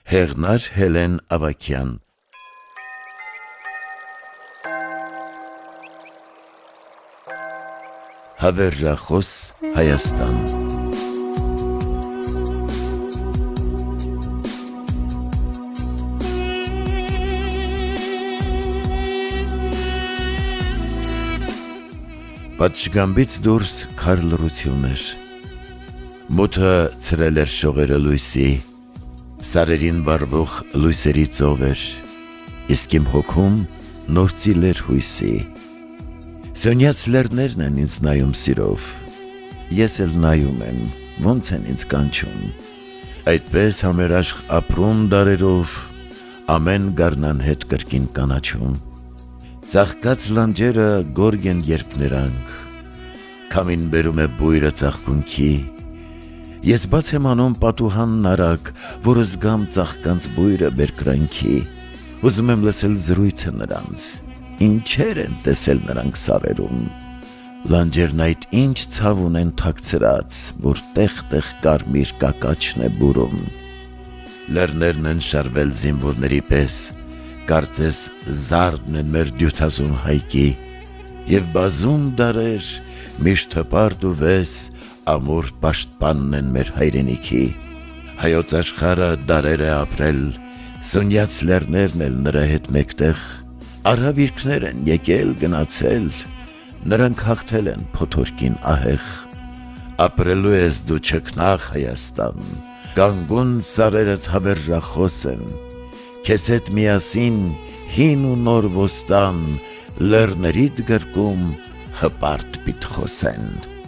Հեղնար Հելեն Ավագյան Հավերժախոս Հայաստան Պատշգամբից դուրս քար լռություն էր, մութը ցրել էր շողերը լույսի, սարերին վառվող լույսերի ծով էր, իսկ իմ հոգում նորցիլ էր հույսի։ Սյունյաց լեռներն են ինձ նայում սիրով, ես էլ նայում եմ, ոնց են ինձ կանչում, այդպես համերաշխ ապրում դարերով, ամեն գարնան հետ կրկին կանաչում։ Ծաղկած լանջերը գորգ են երբ նրանք, քամին բերում է բույրը ծաղկունքի, ես բաց եմ անում պատուհանն արագ, որ զգամ ծաղկանց բույրը բերկրանքի, ուզում եմ լսել զրույցը նրանց, ինչեր են տեսել նրանք սարերում, լանջերն այդ ինչ ցավ ունեն թաքցրած, որ տեղ-տեղ կարմիր կակաչն է բուրում, լեռներն են շարվել զինվորների պես, կարծես զարդն են մեր դյուցազուն հայկի, և բազում դարեր միշտ հպարտ ու վես ամուր պաշտպանն են մեր հայրենիքի, հայոց աշխարհը դարեր է ապրել, սունյաց լեռներն էլ նրա հետ մեկտեղ, արհավիրքներ են եկել գնացել, նրանք հաղթել են փոթորկին ահեղ, ապրելու ես դու չքնաղ Հայաստան, կանգուն սարերդ հավերժախոս են, քեզ հետ միասին հին ու նոր ոստան լեռներիդ գրկում հպարտ պիտի խոսեն։